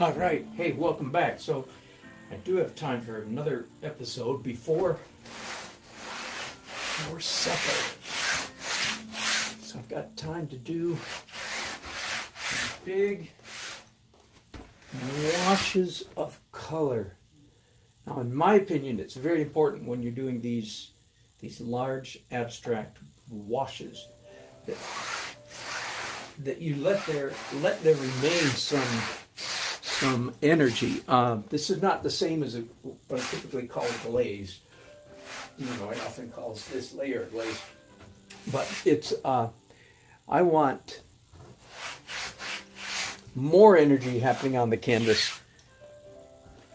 All right. Hey, welcome back. So I do have time for another episode before supper. So I've got time to do big washes of color. Now, in my opinion, it's very important when you're doing these large abstract washes that you let there remain some energy. This is not the same as what I typically call a glaze. You know, I often call this layer glaze, but it's I want more energy happening on the canvas,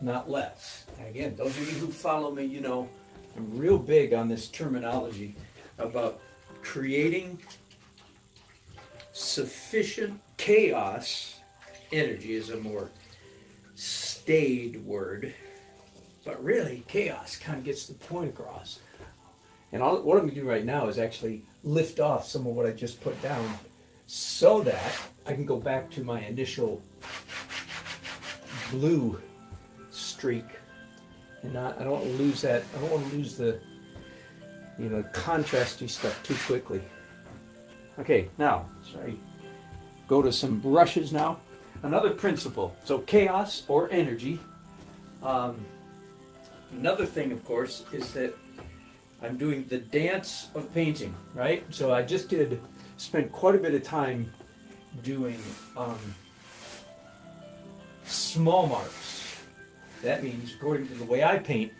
not less. And again, those of you who follow me, you know I'm real big on this terminology about creating sufficient chaos. Energy is a more staid word, but really chaos kind of gets the point across. And what I'm going to do right now is actually lift off some of what I just put down so that I can go back to my initial blue streak. And I don't want to lose that. I don't want to lose the contrasty stuff too quickly. Okay, now, go to some brushes now. Another principle. So chaos or energy. Another thing, of course, is that I'm doing the dance of painting, right? So I just spent quite a bit of time doing small marks. That means, according to the way I paint,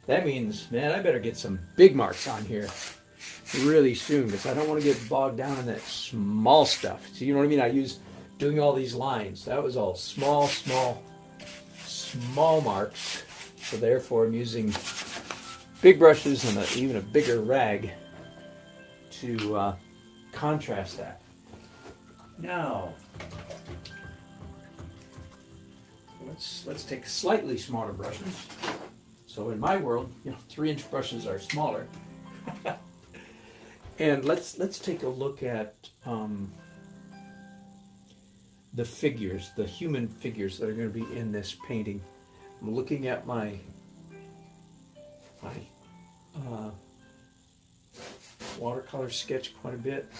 that means, man, I better get some big marks on here really soon because I don't want to get bogged down in that small stuff. So you know what I mean? I use doing all these lines. That was all small marks. So therefore I'm using big brushes and even a bigger rag to contrast that. Now, let's take slightly smaller brushes. So in my world, 3-inch brushes are smaller. And let's take a look at the figures, the human figures that are going to be in this painting. I'm looking at my watercolor sketch quite a bit.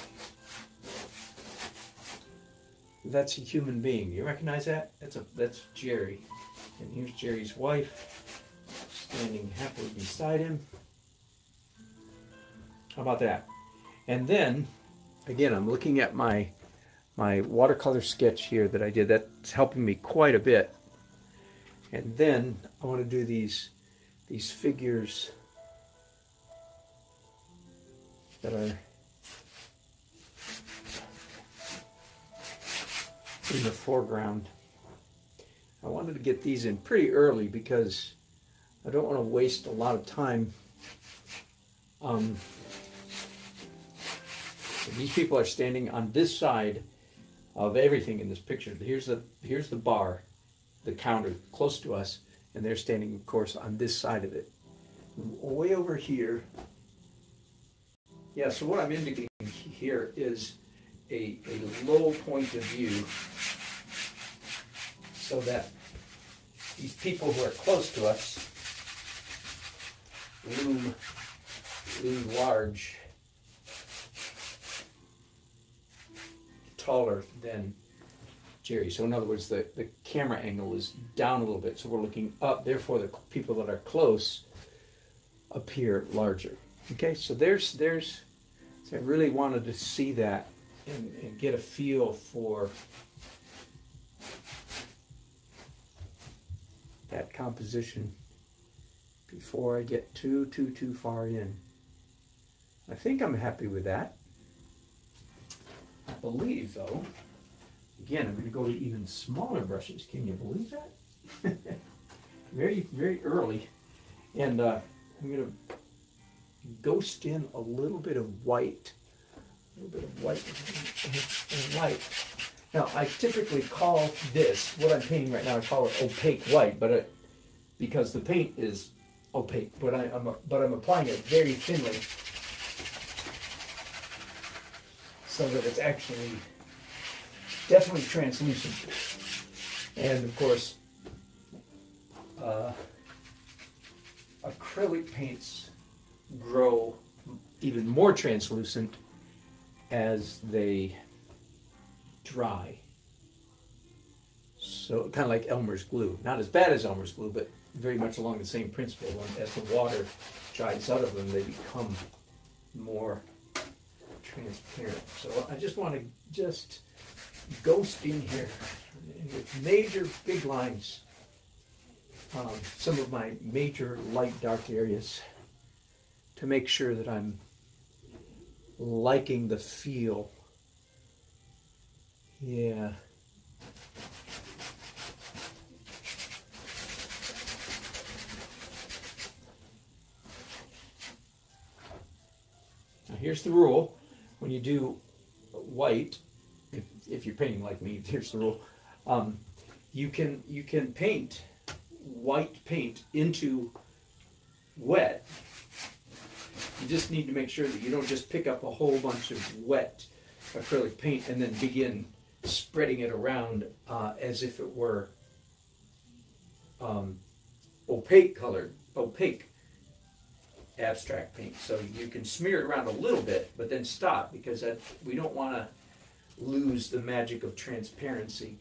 That's a human being. You recognize that? That's Jerry. And here's Jerry's wife standing happily beside him. How about that? And then, again, I'm looking at my watercolor sketch here that I did. That's helping me quite a bit. And then I want to do these figures that are in the foreground. I wanted to get these in pretty early because I don't want to waste a lot of time. These people are standing on this side of everything in this picture. Here's the bar, the counter close to us, and they're standing, of course, on this side of it. Way over here. Yeah, so what I'm indicating here is a low point of view so that these people who are close to us loom large, taller than Jerry. So in other words, the camera angle is down a little bit, so we're looking up. Therefore, the people that are close appear larger. Okay, so so I really wanted to see that and get a feel for that composition before I get too far in. I think I'm happy with that. I believe, though, again, I'm going to go to even smaller brushes. Can you believe that? Very, very early. And I'm going to ghost in a little bit of white. A little bit of white and white. Now, I typically call this, what I'm painting right now, I call it opaque white, but because the paint is opaque, but I'm applying it very thinly so that it's actually definitely translucent. And of course, acrylic paints grow even more translucent as they dry. So kind of like Elmer's glue. Not as bad as Elmer's glue, but very much along the same principle. As the water dries out of them, they become more transparent. So I just want to just ghost in here with major big lines. Some of my major light dark areas to make sure that I'm liking the feel. Yeah. Now here's the rule. When you do white, if you're painting like me, here's the rule. You can paint white paint into wet. You just need to make sure that you don't just pick up a whole bunch of wet acrylic paint and then begin spreading it around as if it were opaque abstract paint. So you can smear it around a little bit, but then stop, because we don't want to lose the magic of transparency.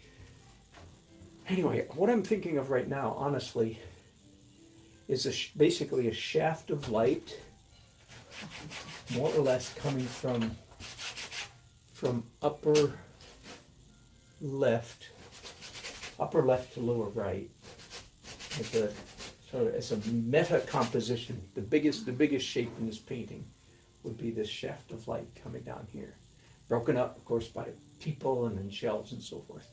Anyway, what I'm thinking of right now, honestly, is basically a shaft of light, more or less coming from upper left to lower right, as a meta composition. The biggest shape in this painting would be this shaft of light coming down here, broken up, of course, by people and then shelves and so forth.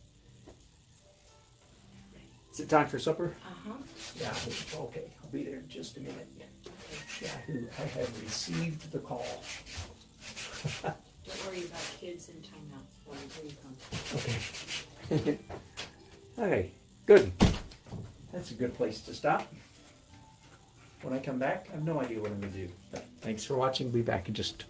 Is it time for supper? Uh-huh. Yeah, okay. I'll be there in just a minute. Yahoo, I have received the call. Don't worry about kids in timeout when you come. Okay. Okay, good. That's a good place to stop. When I come back, I have no idea what I'm going to do. But thanks for watching. Be back in just